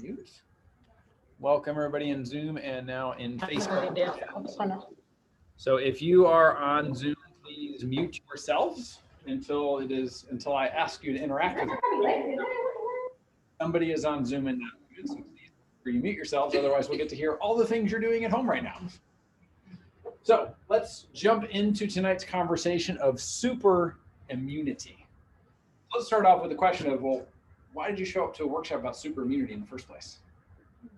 Mute. Welcome everybody in Zoom and now in Facebook. So if you are on Zoom, please mute yourselves until I ask you to interact with me. Somebody is on Zoom and not muted, so please mute yourselves. Otherwise, we'll get to hear all the things you're doing at home right now. So let's jump into tonight's conversation of super immunity. Let's start off with the question of, well, why did you show up to a workshop about super immunity in the first place?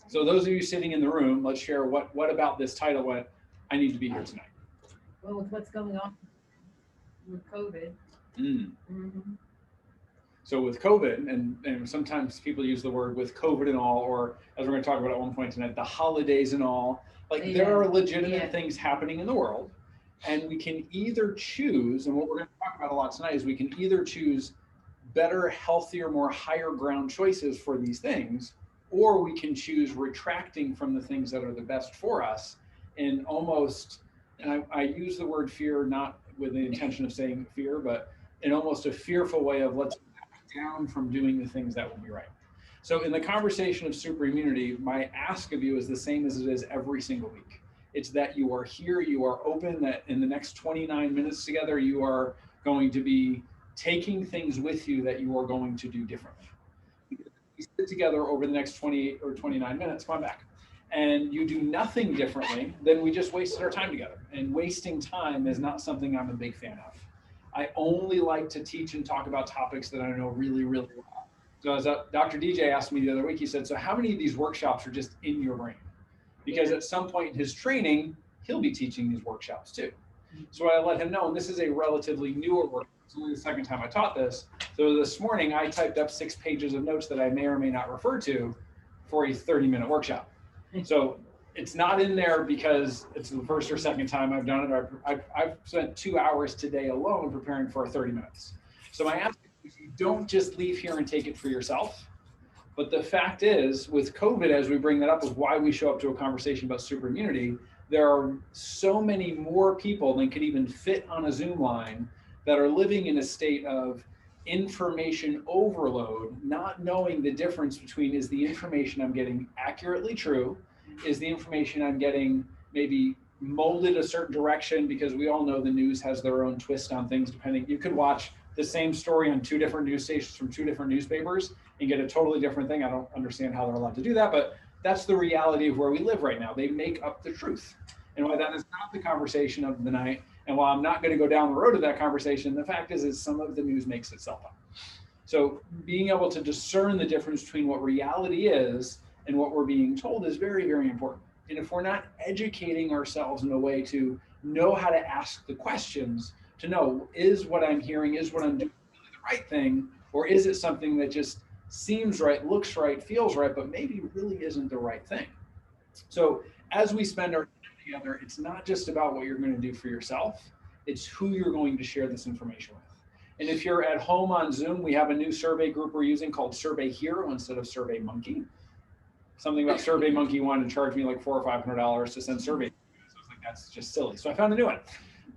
So those of you sitting in the room, let's share what about this title, what I need to be here tonight. Well, with what's going on with COVID. So with COVID, and sometimes people use the word with COVID and all, or as we're going to talk about at one point tonight, the holidays and all, there are legitimate things happening in the world, and we can either choose, and what we're going to talk about a lot tonight is we can either choose better, healthier, more higher ground choices for these things, or we can choose retracting from the things that are the best for us in almost, and I use the word fear not with the intention of saying fear, but in almost a fearful way of let's back down from doing the things that will be right. So in the conversation of super immunity, my ask of you is the same as it is every single week. It's that you are here, you are open, that in the next 29 minutes together, you are going to be taking things with you that you are going to do differently. Because if we sit together over the next 28 or 29 minutes, come on back, and you do nothing differently, then we just wasted our time together. And wasting time is not something I'm a big fan of. I only like to teach and talk about topics that I know really, really well. So as Dr. DJ asked me the other week, he said, so how many of these workshops are just in your brain? Because at some point in his training, he'll be teaching these workshops too. So I let him know, and this is a relatively newer workshop. It's only the second time I taught this. So this morning I typed up 6 pages of notes that I may or may not refer to for a 30-minute workshop. So it's not in there because it's the first or second time I've done it. I've spent 2 hours today alone preparing for 30 minutes. So my ask is you don't just leave here and take it for yourself. But the fact is, with COVID, as we bring that up, is why we show up to a conversation about super immunity. There are so many more people than could even fit on a Zoom line that are living in a state of information overload, not knowing the difference between is the information I'm getting accurately true, is the information I'm getting maybe molded a certain direction, because we all know the news has their own twist on things depending. You could watch the same story on 2 different news stations from 2 different newspapers and get a totally different thing. I don't understand how they're allowed to do that, but that's the reality of where we live right now. They make up the truth. And while that is not the conversation of the night, and while I'm not going to go down the road of that conversation, the fact is some of the news makes itself up. So being able to discern the difference between what reality is and what we're being told is very, very important. And if we're not educating ourselves in a way to know how to ask the questions, to know, is what I'm hearing, is what I'm doing really the right thing, or is it something that just seems right, looks right, feels right, but maybe really isn't the right thing? So as we spend our time together, it's not just about what you're going to do for yourself, it's who you're going to share this information with. And if you're at home on Zoom, we have a new survey group we're using called Survey Hero instead of Survey Monkey. Something about Survey Monkey wanted to charge me like $400 or $500 to send surveys. So I was like, that's just silly. So I found a new one.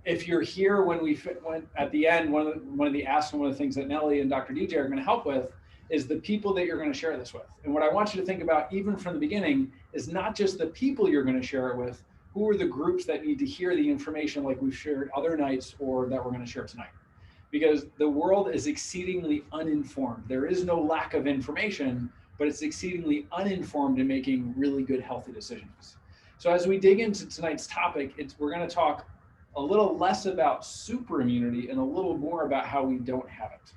If you're here when we went at the end, one of the asks and one of the things that Nellie and Dr. DJ are going to help with is the people that you're going to share this with. And what I want you to think about, even from the beginning, is not just the people you're going to share it with, who are the groups that need to hear the information like we've shared other nights or that we're going to share tonight. Because the world is exceedingly uninformed. There is no lack of information, but it's exceedingly uninformed in making really good, healthy decisions. So as we dig into tonight's topic, we're going to talk a little less about super immunity and a little more about how we don't have it.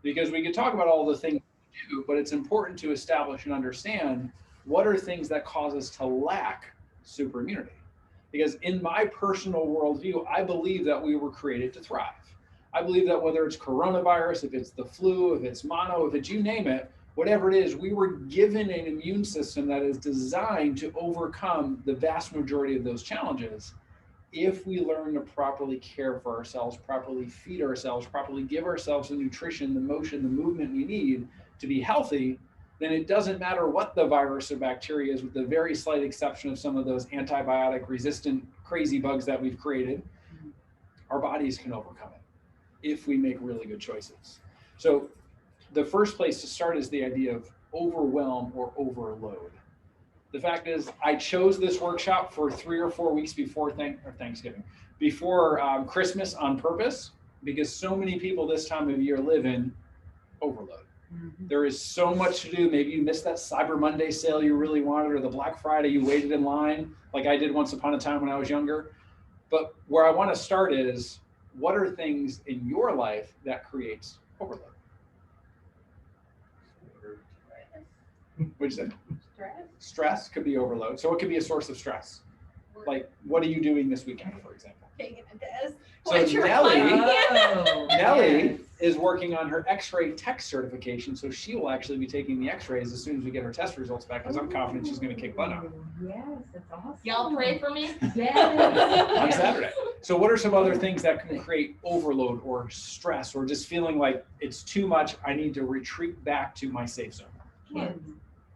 Because we could talk about all the things we do, but it's important to establish and understand what are things that cause us to lack super immunity. Because in my personal worldview, I believe that we were created to thrive. I believe that whether it's coronavirus, if it's the flu, if it's mono, if it's you name it, whatever it is, we were given an immune system that is designed to overcome the vast majority of those challenges if we learn to properly care for ourselves, properly feed ourselves, properly give ourselves the nutrition, the motion, the movement we need to be healthy. Then it doesn't matter what the virus or bacteria is, with the very slight exception of some of those antibiotic resistant crazy bugs that we've created, our bodies can overcome it if we make really good choices. So the first place to start is the idea of overwhelm or overload. The fact is, I chose this workshop for 3 or 4 weeks before Thanksgiving, before Christmas on purpose, because so many people this time of year live in overload. Mm-hmm. There is so much to do. Maybe you missed that Cyber Monday sale you really wanted, or the Black Friday you waited in line, like I did once upon a time when I was younger. But where I want to start is, what are things in your life that creates overload? What'd you say? Stress could be overload. So it could be a source of stress. Like, what are you doing this weekend, for example? Taking a test. So Nellie is working on her X-ray tech certification, so she will actually be taking the X-rays as soon as we get her test results back, because I'm confident she's going to kick butt on. Yes, that's awesome. Y'all pray for me? Yes. On Saturday. So what are some other things that can create overload or stress, or just feeling like it's too much, I need to retreat back to my safe zone?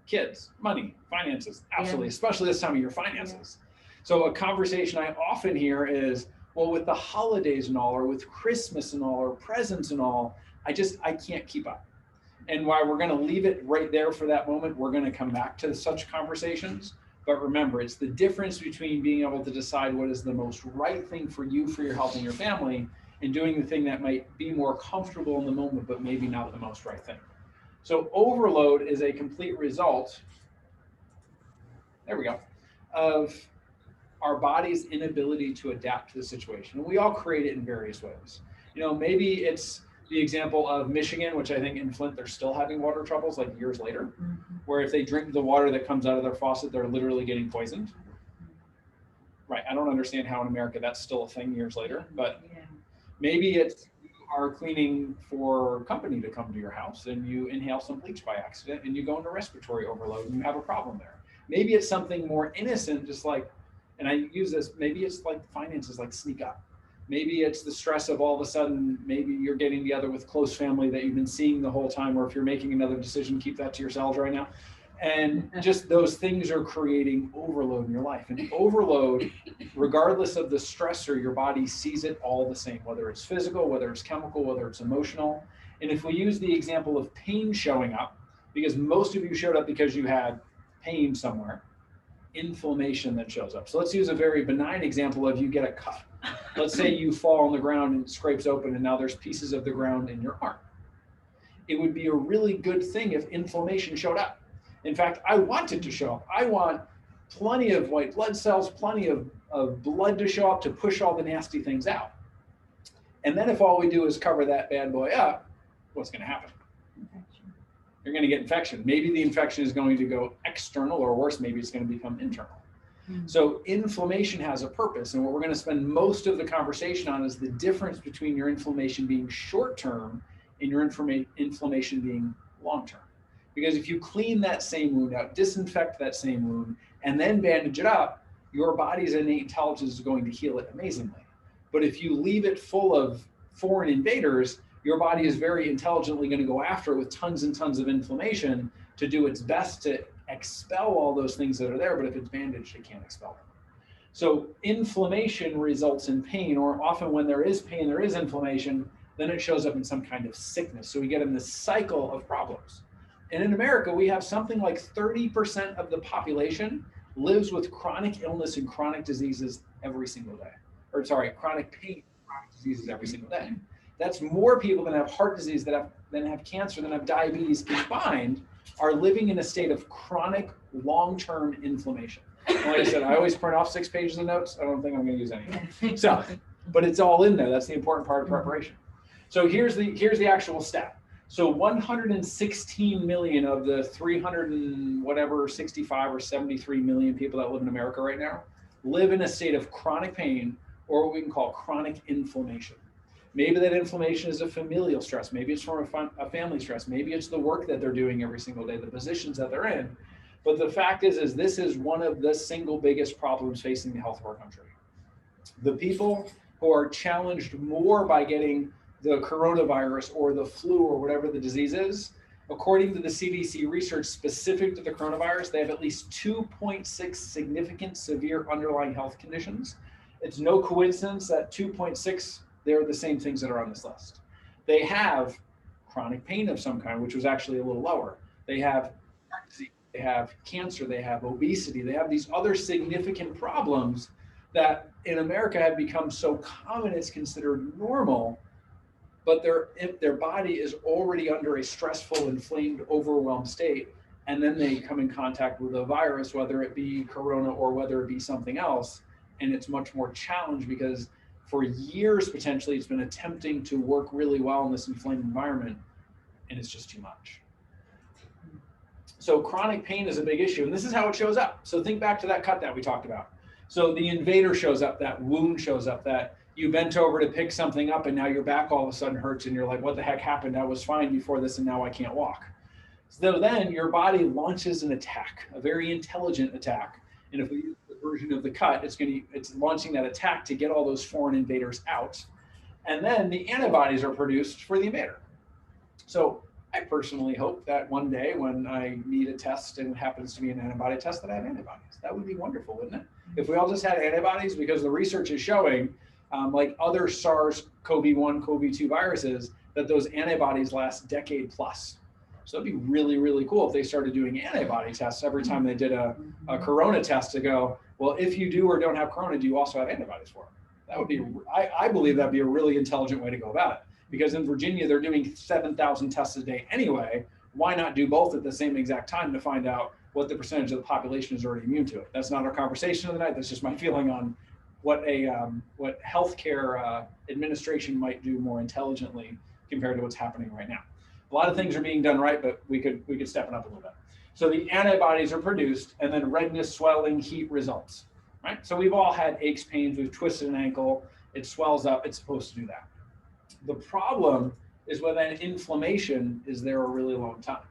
Kids, money, finances, absolutely, especially this time of year, finances. So a conversation I often hear is, well, with the holidays and all, or with Christmas and all, or presents and all, I can't keep up. And while we're going to leave it right there for that moment, we're going to come back to such conversations. But remember, it's the difference between being able to decide what is the most right thing for you, for your health and your family, and doing the thing that might be more comfortable in the moment, but maybe not the most right thing. So overload is a complete result, there we go, of our body's inability to adapt to the situation. And we all create it in various ways. You know, maybe it's the example of Michigan, which I think in Flint, they're still having water troubles like years later, where if they drink the water that comes out of their faucet, they're literally getting poisoned. Right, I don't understand how in America that's still a thing years later, but maybe it's you are cleaning for company to come to your house and you inhale some bleach by accident and you go into respiratory overload and you have a problem there. Maybe it's something more innocent, just like, and I use this, maybe it's like finances, like sneak up. Maybe it's the stress of all of a sudden, maybe you're getting together with close family that you've been seeing the whole time, or if you're making another decision, keep that to yourselves right now. And just those things are creating overload in your life. And overload, regardless of the stressor, your body sees it all the same, whether it's physical, whether it's chemical, whether it's emotional. And if we use the example of pain showing up, because most of you showed up because you had pain somewhere, inflammation that shows up. So let's use a very benign example of you get a cut. Let's say you fall on the ground and it scrapes open and now there's pieces of the ground in your arm. It would be a really good thing if inflammation showed up. In fact, I want it to show up. I want plenty of white blood cells, plenty of blood to show up to push all the nasty things out. And then if all we do is cover that bad boy up, what's going to happen? You're going to get infection. Maybe the infection is going to go external, or worse, maybe it's going to become internal. So inflammation has a purpose, and what we're going to spend most of the conversation on is the difference between your inflammation being short-term and your inflammation being long-term. Because if you clean that same wound out, disinfect that same wound, and then bandage it up, your body's innate intelligence is going to heal it amazingly. But if you leave it full of foreign invaders, your body is very intelligently going to go after it with tons and tons of inflammation to do its best to expel all those things that are there, but if it's bandaged, it can't expel them. So inflammation results in pain, or often when there is pain, there is inflammation, then it shows up in some kind of sickness. So we get in this cycle of problems. And in America, we have something like 30% of the population lives with chronic illness and chronic diseases every single day. Or sorry, chronic pain, chronic diseases every single day. That's more people than have heart disease, than have cancer, than have diabetes combined, are living in a state of chronic long-term inflammation. And like I said, I always print off 6 pages of notes. I don't think I'm going to use any. So, but it's all in there. That's the important part of preparation. So here's the actual stat. So 116 million of the 300 and whatever 65 or 73 million people that live in America right now live in a state of chronic pain, or what we can call chronic inflammation. Maybe that inflammation is a familial stress. Maybe it's from a family stress. Maybe it's the work that they're doing every single day, the positions that they're in. But the fact is this is one of the single biggest problems facing the health of our country. The people who are challenged more by getting the coronavirus or the flu or whatever the disease is, according to the CDC research specific to the coronavirus, they have at least 2.6 significant severe underlying health conditions. It's no coincidence that 2.6, they're the same things that are on this list. They have chronic pain of some kind, which was actually a little lower. They have they have cancer, they have obesity, they have these other significant problems that in America have become so common it's considered normal, but if their body is already under a stressful, inflamed, overwhelmed state, and then they come in contact with a virus, whether it be corona or whether it be something else, and it's much more challenged because for years potentially it's been attempting to work really well in this inflamed environment, and it's just too much. So chronic pain is a big issue, and this is how it shows up. So think back to that cut that we talked about. So the invader shows up, that wound shows up, that you bent over to pick something up and now your back all of a sudden hurts and you're like, what the heck happened? I was fine before this and now I can't walk. So then your body launches an attack, a very intelligent attack. And if we use the version of the cut, it's launching that attack to get all those foreign invaders out. And then the antibodies are produced for the invader. So I personally hope that one day when I need a test and it happens to be an antibody test that I have antibodies. That would be wonderful, wouldn't it? If we all just had antibodies, because the research is showing, like other SARS-CoV-1, CoV-2 viruses, that those antibodies last decade plus. So it'd be really, really cool if they started doing antibody tests every time they did a corona test to go, well, if you do or don't have corona, do you also have antibodies for it? That would be, I believe that'd be a really intelligent way to go about it. Because in Virginia, they're doing 7,000 tests a day anyway. Why not do both at the same exact time to find out what the percentage of the population is already immune to it? That's not our conversation of the night. That's just my feeling on what what healthcare administration might do more intelligently compared to what's happening right now. A lot of things are being done right, but we could step it up a little bit. So the antibodies are produced, and then redness, swelling, heat results. Right. So we've all had aches, pains. We've twisted an ankle. It swells up. It's supposed to do that. The problem is when that inflammation is there a really long time.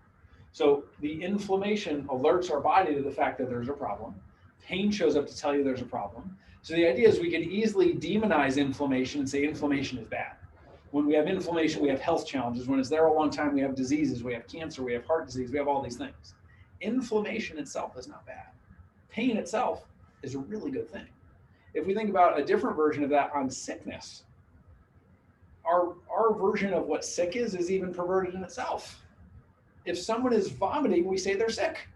So the inflammation alerts our body to the fact that there's a problem. Pain shows up to tell you there's a problem. So the idea is we can easily demonize inflammation and say inflammation is bad. When we have inflammation, we have health challenges. When it's there a long time, we have diseases, we have cancer, we have heart disease, we have all these things. Inflammation itself is not bad. Pain itself is a really good thing. If we think about a different version of that on sickness, our version of what sick is even perverted in itself. If someone is vomiting, we say they're sick.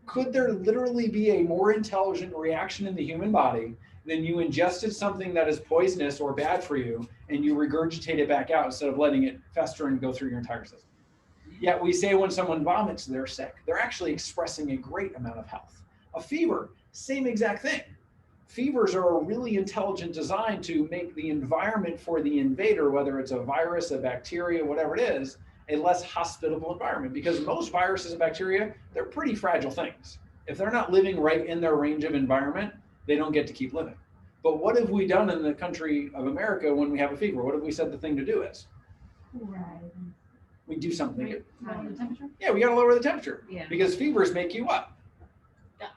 Could there literally be a more intelligent reaction in the human body than you ingested something that is poisonous or bad for you and you regurgitate it back out instead of letting it fester and go through your entire system? Yet we say when someone vomits, they're sick. They're actually expressing a great amount of health. A fever, same exact thing. Fevers are a really intelligent design to make the environment for the invader, whether it's a virus, a bacteria, whatever it is, a less hospitable environment. Because most viruses and bacteria, they're pretty fragile things. If they're not living right in their range of environment, they don't get to keep living. But what have we done in the country of America when we have a fever? What have we said the thing to do is? Right. We do something. Lower the temperature? Yeah, we got to lower the temperature. Yeah. Because fevers make you what? Die.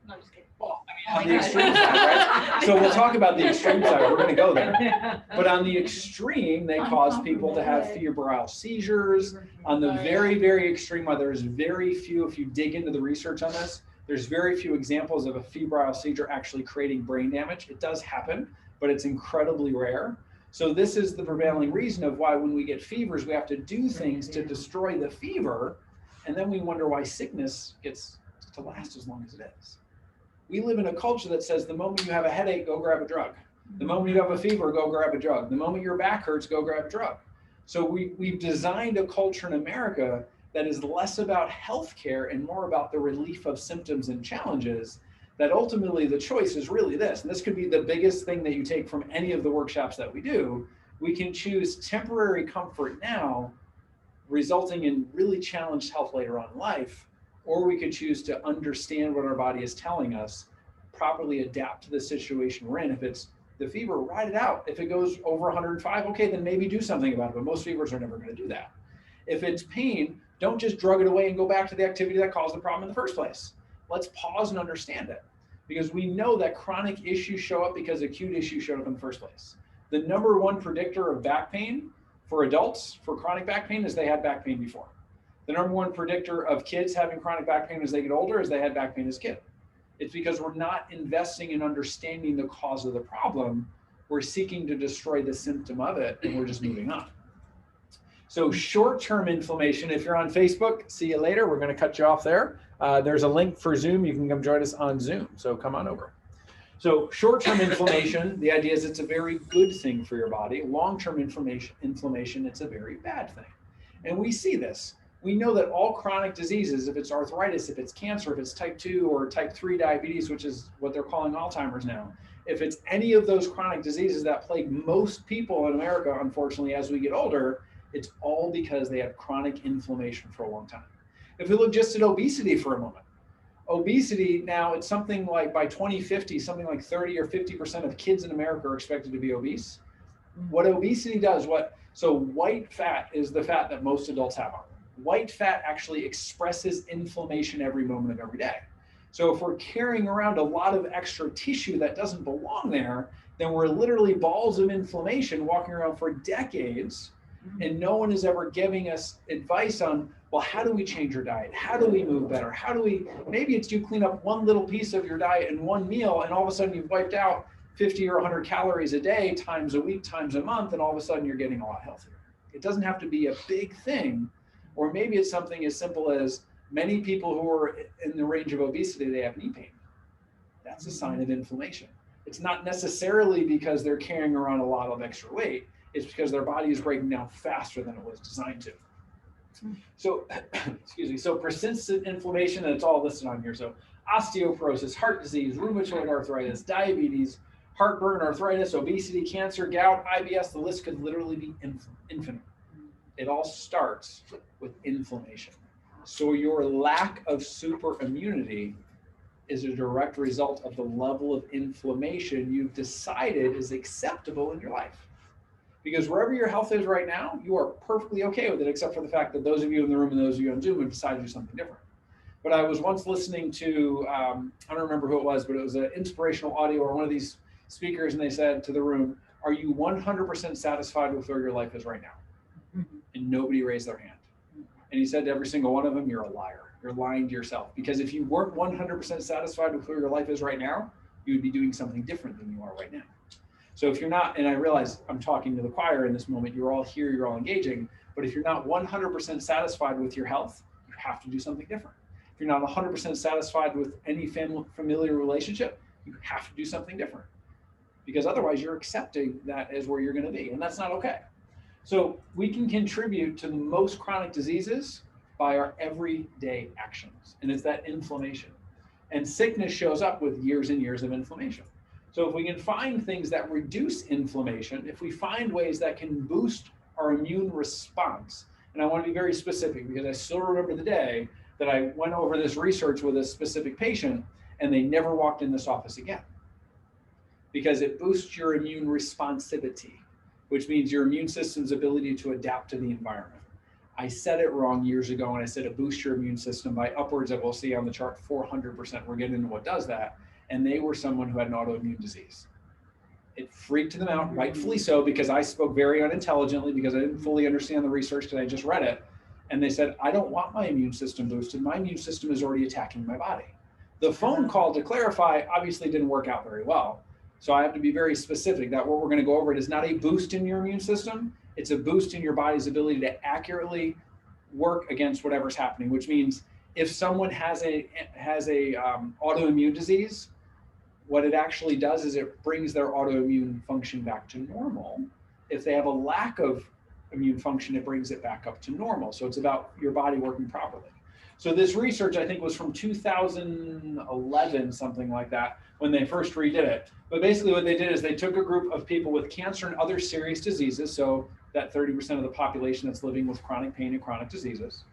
No, just kidding. Well, on the extreme side, right? So we'll talk about the extreme side. We're going to go there. Yeah. But on the extreme, they cause people to have febrile seizures. On the very, very extreme, where there's very few, if you dig into the research on this, there's very few examples of a febrile seizure actually creating brain damage. It does happen, but it's incredibly rare. So this is the prevailing reason of why when we get fevers, we have to do things to destroy the fever. And then we wonder why sickness gets to last as long as it is. We live in a culture that says the moment you have a headache, go grab a drug. The moment you have a fever, go grab a drug. The moment your back hurts, go grab a drug. So we've designed a culture in America that is less about healthcare and more about the relief of symptoms and challenges, that ultimately the choice is really this. And this could be the biggest thing that you take from any of the workshops that we do. We can choose temporary comfort now, resulting in really challenged health later on in life, or we could choose to understand what our body is telling us, properly adapt to the situation we're in. If it's the fever, ride it out. If it goes over 105, okay, then maybe do something about it, but most fevers are never going to do that. If it's pain, don't just drug it away and go back to the activity that caused the problem in the first place. Let's pause and understand it, because we know that chronic issues show up because acute issues showed up in the first place. The number one predictor of back pain for adults for chronic back pain is they had back pain before. The number one predictor of kids having chronic back pain as they get older is they had back pain as kids. It's because we're not investing in understanding the cause of the problem. We're seeking to destroy the symptom of it, and we're just moving on. So short-term inflammation, if you're on Facebook, see you later. We're going to cut you off there. There's a link for Zoom. You can come join us on Zoom. So come on over. So short-term inflammation, the idea is it's a very good thing for your body. Long-term inflammation, it's a very bad thing. And we see this. We know that all chronic diseases, if it's arthritis, if it's cancer, if it's type 2 or type 3 diabetes, which is what they're calling Alzheimer's now, if it's any of those chronic diseases that plague most people in America, unfortunately, as we get older, it's all because they have chronic inflammation for a long time. If we look just at obesity for a moment, obesity now, it's something like by 2050, something like 30 or 50% of kids in America are expected to be obese. What obesity does, so white fat is the fat that most adults have on. White fat actually expresses inflammation every moment of every day. So if we're carrying around a lot of extra tissue that doesn't belong there, then we're literally balls of inflammation walking around for decades, and no one is ever giving us advice on, well, how do we change your diet? How do we move better? Maybe it's you clean up one little piece of your diet in one meal, and all of a sudden you've wiped out 50 or 100 calories a day, times a week, times a month, and all of a sudden you're getting a lot healthier. It doesn't have to be a big thing, or maybe it's something as simple as many people who are in the range of obesity, they have knee pain. That's a sign of inflammation. It's not necessarily because they're carrying around a lot of extra weight. It's because their body is breaking down faster than it was designed to. So, excuse me, so persistent inflammation, and it's all listed on here. So osteoporosis, heart disease, rheumatoid arthritis, diabetes, heartburn, arthritis, obesity, cancer, gout, IBS, the list could literally be infinite. It all starts with inflammation. So your lack of super immunity is a direct result of the level of inflammation you've decided is acceptable in your life. Because wherever your health is right now, you are perfectly okay with it, except for the fact that those of you in the room and those of you on Zoom have decided to do something different. But I was once listening to, I don't remember who it was, but it was an inspirational audio or one of these speakers, and they said to the room, are you 100% satisfied with where your life is right now? And nobody raised their hand. And he said to every single one of them, you're a liar. You're lying to yourself. Because if you weren't 100% satisfied with where your life is right now, you would be doing something different than you are right now. So if you're not, and I realize I'm talking to the choir in this moment, you're all here, you're all engaging, but if you're not 100% satisfied with your health, you have to do something different. If you're not 100% satisfied with any familiar relationship, you have to do something different. Because otherwise you're accepting that as where you're gonna be, and that's not okay. So we can contribute to the most chronic diseases by our everyday actions, and it's that inflammation. And sickness shows up with years and years of inflammation. So if we can find things that reduce inflammation, if we find ways that can boost our immune response, and I want to be very specific because I still remember the day that I went over this research with a specific patient and they never walked in this office again. Because it boosts your immune responsivity, which means your immune system's ability to adapt to the environment. I said it wrong years ago, and I said it boosts your immune system by upwards of, we'll see on the chart, 400%. We're getting into what does that. And they were someone who had an autoimmune disease. It freaked them out, rightfully so, because I spoke very unintelligently, because I didn't fully understand the research because I just read it. And they said, I don't want my immune system boosted. My immune system is already attacking my body. The phone call to clarify obviously didn't work out very well. So I have to be very specific that what we're going to go over it is not a boost in your immune system. It's a boost in your body's ability to accurately work against whatever's happening, which means if someone has a autoimmune disease, what it actually does is it brings their autoimmune function back to normal. If they have a lack of immune function, it brings it back up to normal. So it's about your body working properly. So this research, I think, was from 2011, something like that, when they first redid it. But basically what they did is they took a group of people with cancer and other serious diseases, so that 30% of the population that's living with chronic pain and chronic diseases.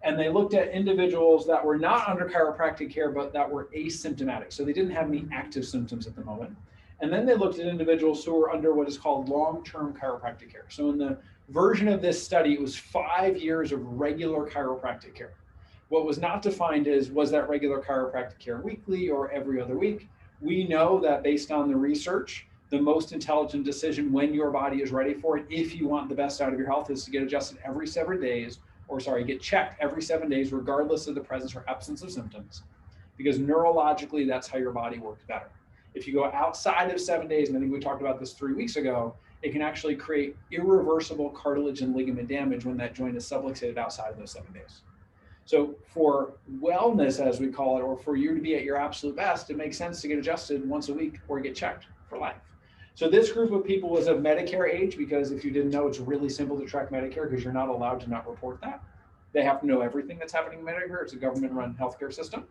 And they looked at individuals that were not under chiropractic care, but that were asymptomatic. So they didn't have any active symptoms at the moment. And then they looked at individuals who were under what is called long-term chiropractic care. So in the version of this study, it was 5 years of regular chiropractic care. What was not defined is, was that regular chiropractic care weekly or every other week? We know that based on the research, the most intelligent decision when your body is ready for it, if you want the best out of your health, is to get adjusted every 7 days, get checked every 7 days, regardless of the presence or absence of symptoms, because neurologically, that's how your body works better. If you go outside of 7 days, and I think we talked about this 3 weeks ago, it can actually create irreversible cartilage and ligament damage when that joint is subluxated outside of those 7 days. So for wellness, as we call it, or for you to be at your absolute best, it makes sense to get adjusted once a week or get checked for life. So this group of people was of Medicare age, because if you didn't know, it's really simple to track Medicare because you're not allowed to not report that. They have to know everything that's happening in Medicare. It's a government-run healthcare system.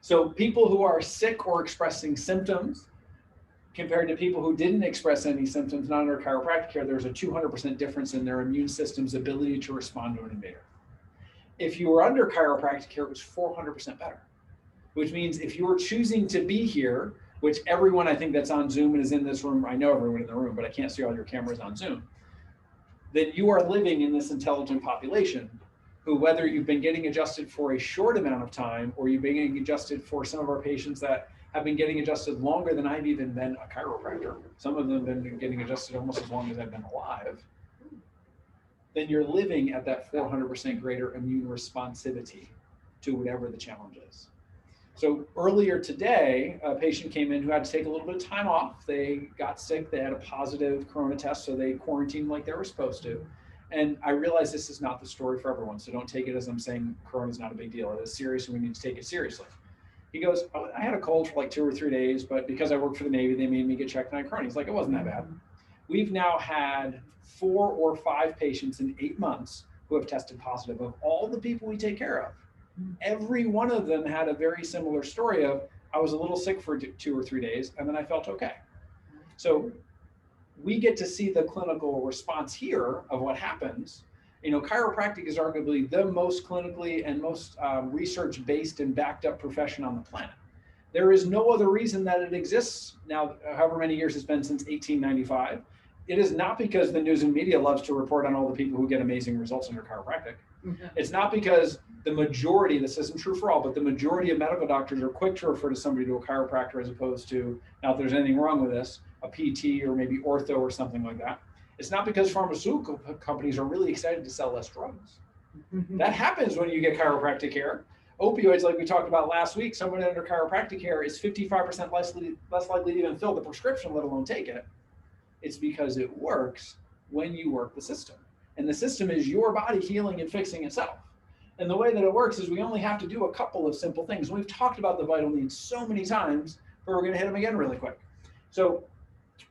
So people who are sick or expressing symptoms compared to people who didn't express any symptoms, not under chiropractic care, there's a 200% difference in their immune system's ability to respond to an invader. If you were under chiropractic care, it was 400% better, which means if you're choosing to be here, which everyone I think that's on Zoom and is in this room, I know everyone in the room, but I can't see all your cameras on Zoom, then you are living in this intelligent population who, whether you've been getting adjusted for a short amount of time or you've been getting adjusted for some of our patients that have been getting adjusted longer than I've even been a chiropractor, some of them have been getting adjusted almost as long as I've been alive, then you're living at that 400% greater immune responsivity to whatever the challenge is. So earlier today, a patient came in who had to take a little bit of time off. They got sick, they had a positive corona test, so they quarantined like they were supposed to. And I realize this is not the story for everyone, so don't take it as I'm saying corona is not a big deal. It is serious and we need to take it seriously. He goes, oh, I had a cold for like 2 or 3 days, but because I worked for the Navy, they made me get checked and I had corona. He's like, it wasn't that bad. We've now had 4 or 5 patients in 8 months who have tested positive. Of all the people we take care of, every one of them had a very similar story of, I was a little sick for 2 or 3 days and then I felt okay. So we get to see the clinical response here of what happens. You know, chiropractic is arguably the most clinically and most research-based and backed up profession on the planet. There is no other reason that it exists now, however many years it's been since 1895. It is not because the news and media loves to report on all the people who get amazing results under chiropractic. It's not because the majority, this isn't true for all, but the majority of medical doctors are quick to refer to somebody to a chiropractor as opposed to, now if there's anything wrong with this, a PT or maybe ortho or something like that. It's not because pharmaceutical companies are really excited to sell less drugs. That happens when you get chiropractic care. Opioids, like we talked about last week, someone under chiropractic care is 55% less likely to even fill the prescription, let alone take it. It's because it works when you work the system. And the system is your body healing and fixing itself. And the way that it works is we only have to do a couple of simple things. We've talked about the vital needs so many times, but we're going to hit them again really quick. So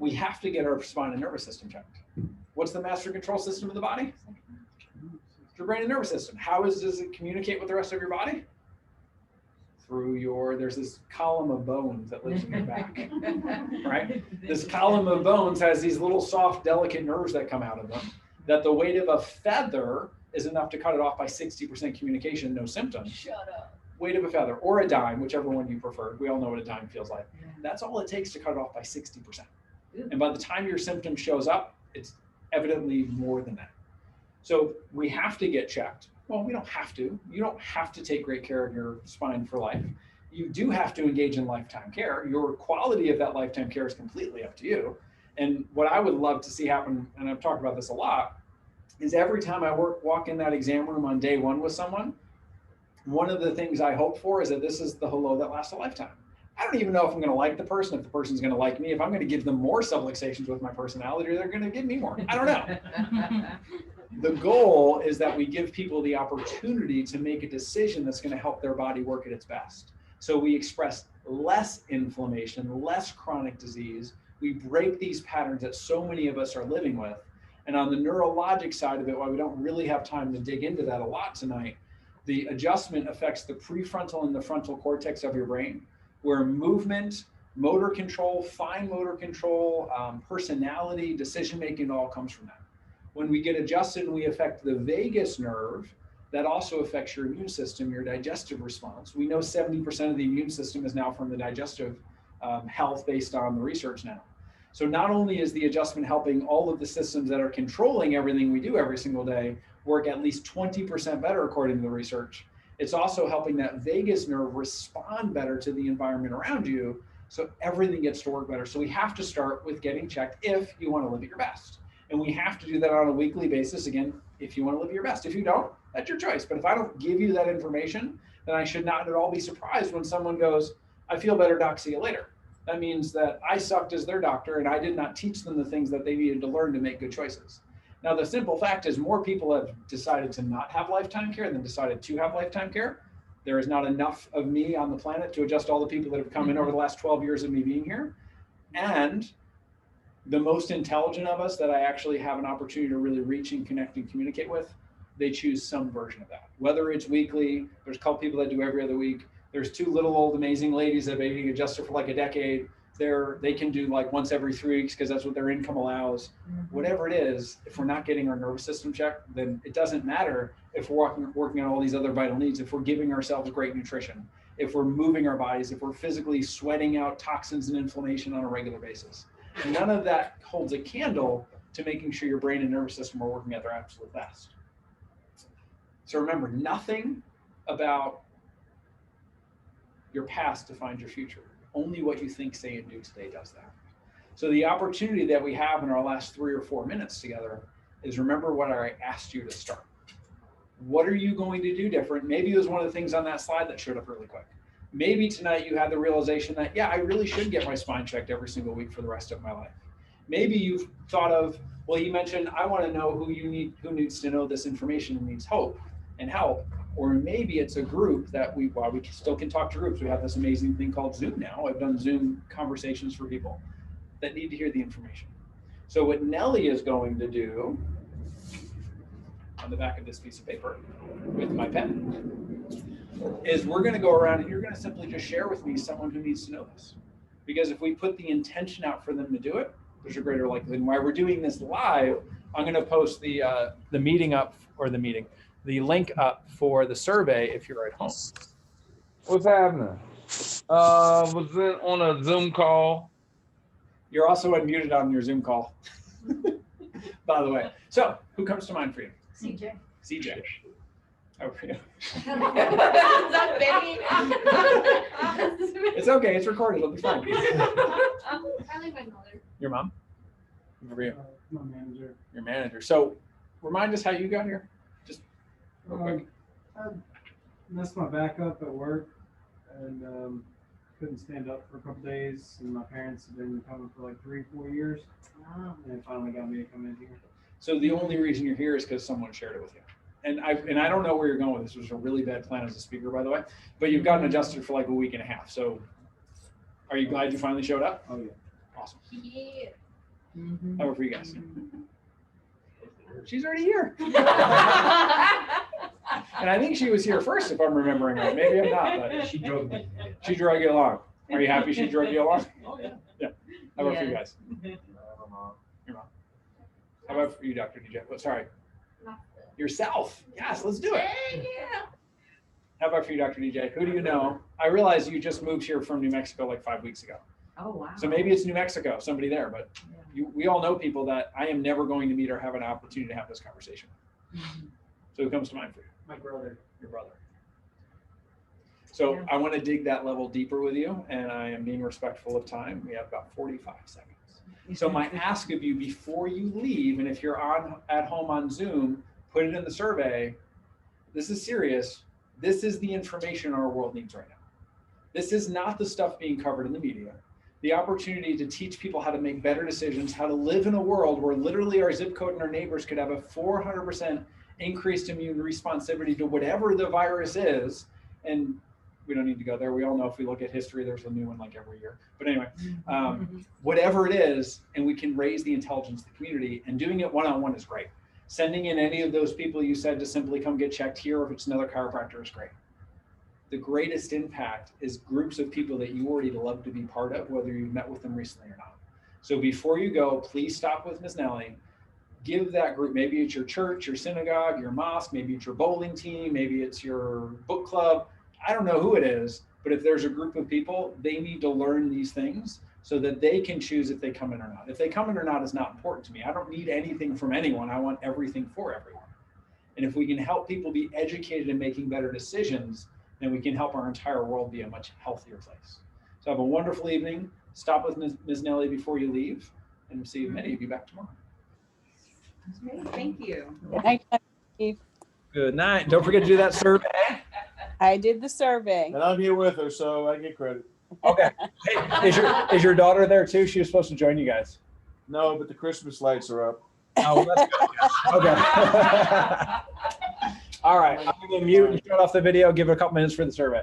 we have to get our spine and nervous system checked. What's the master control system of the body? It's your brain and nervous system. How does it communicate with the rest of your body? Through there's this column of bones that lives in your back, right? This column of bones has these little soft, delicate nerves that come out of them, that the weight of a feather is enough to cut it off by 60% communication, no symptoms. Shut up. Weight of a feather, or a dime, whichever one you prefer. We all know what a dime feels like. That's all it takes to cut it off by 60%. And by the time your symptom shows up, it's evidently more than that. So we have to get checked. Well, we don't have to. You don't have to take great care of your spine for life. You do have to engage in lifetime care. Your quality of that lifetime care is completely up to you. And what I would love to see happen, and I've talked about this a lot, is every time I walk in that exam room on day 1 with someone, one of the things I hope for is that this is the hello that lasts a lifetime. I don't even know if I'm going to like the person, if the person's going to like me, if I'm going to give them more subluxations with my personality, or they're going to give me more. I don't know. The goal is that we give people the opportunity to make a decision that's going to help their body work at its best. So we express less inflammation, less chronic disease. We break these patterns that so many of us are living with. And on the neurologic side of it, while we don't really have time to dig into that a lot tonight, the adjustment affects the prefrontal and the frontal cortex of your brain, where movement, motor control, fine motor control, personality, decision-making all comes from that. When we get adjusted and we affect the vagus nerve, that also affects your immune system, your digestive response. We know 70% of the immune system is now from the digestive health based on the research now. So not only is the adjustment helping all of the systems that are controlling everything we do every single day work at least 20% better according to the research, it's also helping that vagus nerve respond better to the environment around you, so everything gets to work better. So we have to start with getting checked if you want to live at your best. And we have to do that on a weekly basis, again, if you want to live at your best. If you don't, that's your choice. But if I don't give you that information, then I should not at all be surprised when someone goes, I feel better, doc, see you later. That means that I sucked as their doctor and I did not teach them the things that they needed to learn to make good choices. Now, the simple fact is more people have decided to not have lifetime care than decided to have lifetime care. There is not enough of me on the planet to adjust all the people that have come in over the last 12 years of me being here. And the most intelligent of us that I actually have an opportunity to really reach and connect and communicate with, they choose some version of that. Whether it's weekly, there's a couple people that do every other week. There's two little old amazing ladies that have been being adjusted for like a decade. They can do like once every 3 weeks because that's what their income allows. Whatever it is, if we're not getting our nervous system checked, then it doesn't matter if we're working on all these other vital needs, if we're giving ourselves great nutrition, if we're moving our bodies, if we're physically sweating out toxins and inflammation on a regular basis. None of that holds a candle to making sure your brain and nervous system are working at their absolute best. So remember, nothing about your past defines your future. Only what you think, say, and do today does that. So the opportunity that we have in our last 3 or 4 minutes together is remember what I asked you to start. What are you going to do different? Maybe it was one of the things on that slide that showed up really quick. Maybe tonight you had the realization that, yeah, I really should get my spine checked every single week for the rest of my life. Maybe you've thought of, well, you mentioned, I want to know who needs to know this information and needs hope and help. Or maybe it's a group that we still can talk to groups. We have this amazing thing called Zoom now. I've done Zoom conversations for people that need to hear the information. So what Nellie is going to do on the back of this piece of paper with my pen is we're going to go around and you're going to simply just share with me someone who needs to know this. Because if we put the intention out for them to do it, there's a greater likelihood. And while we're doing this live, I'm going to post the meeting up, or the link up for the survey if you're at home. What's happening? Was it on a Zoom call? You're also unmuted on your Zoom call, by the way. So who comes to mind for you? CJ. CJ. How are you? It's okay. It's recorded. It'll be fine. Probably my mother. Your mom? How are you? My manager. Your manager. So remind us how you got here. Just real quick. I messed my back up at work and couldn't stand up for a couple days. And my parents have been coming for like 3 or 4 years. And they finally got me to come in here. So the only reason you're here is because someone shared it with you. And I don't know where you're going with this. This was a really bad plan as a speaker, by the way. But you've gotten adjusted for like a week and a half. So are you glad you finally showed up? Oh, yeah. Awesome. Yeah. How about for you guys? She's already here. And I think she was here first, if I'm remembering right. Maybe I'm not, but She drove me. she drug you along. Are you happy she drug you along? Oh, yeah. Yeah. How about for you guys? My mom. Your mom. How about for you, Dr. DJ? Oh, sorry. Yourself. Yes, let's do it. Yeah. How about for you, Dr. DJ? Who do you know? I realize you just moved here from New Mexico like 5 weeks ago. Oh, wow. So maybe it's New Mexico, somebody there, but we all know people that I am never going to meet or have an opportunity to have this conversation. So who comes to mind for you? My brother. Your brother. So Yeah. I want to dig that level deeper with you, and I am being respectful of time. We have about 45 seconds. So my ask of you before you leave, and if you're at home on Zoom, put it in the survey. This is serious. This is the information our world needs right now. This is not the stuff being covered in the media. The opportunity to teach people how to make better decisions, how to live in a world where literally our zip code and our neighbors could have a 400% increased immune responsivity to whatever the virus is. And we don't need to go there. We all know if we look at history, there's a new one like every year. But anyway, whatever it is, and we can raise the intelligence of the community, and doing it one-on-one is great. Sending in any of those people you said to simply come get checked here, or if it's another chiropractor, is great. The greatest impact is groups of people that you already love to be part of, whether you've met with them recently or not. So before you go, please stop with Ms. Nellie. Give that group, maybe it's your church, your synagogue, your mosque, maybe it's your bowling team, maybe it's your book club. I don't know who it is, but if there's a group of people, they need to learn these things so that they can choose if they come in or not. If they come in or not is not important to me. I don't need anything from anyone. I want everything for everyone. And if we can help people be educated in making better decisions, then we can help our entire world be a much healthier place. So have a wonderful evening. Stop with Ms. Nellie before you leave, and we'll see many of you back tomorrow. Great, thank you. Thank you. Good night. Don't forget to do that survey. I did the survey. And I'm here with her, so I get credit. Okay. Hey, is your daughter there too? She was supposed to join you guys. No, but the Christmas lights are up. Oh, well, that's good. Okay. All right. I'm going to mute and shut off the video. Give it a couple minutes for the survey.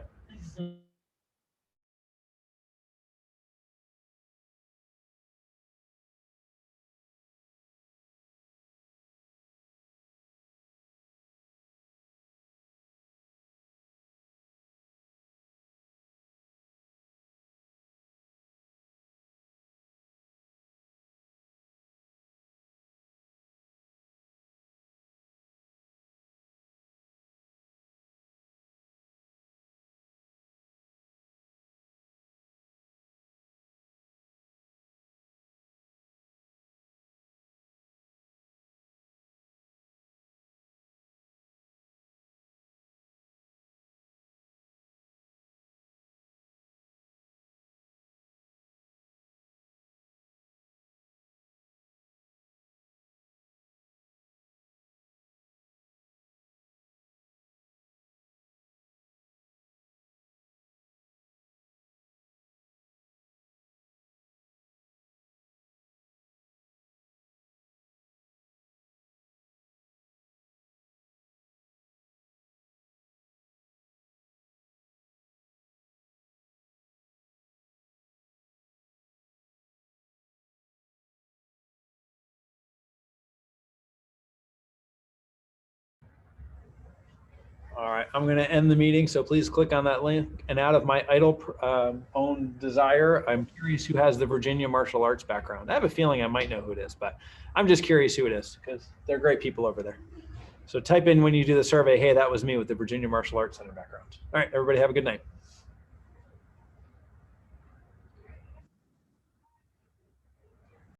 All right, I'm going to end the meeting, so please click on that link. And out of my idle own desire, I'm curious who has the Virginia martial arts background. I have a feeling I might know who it is, but I'm just curious who it is because they're great people over there. So type in when you do the survey, hey, that was me with the Virginia Martial Arts Center background. All right, everybody have a good night.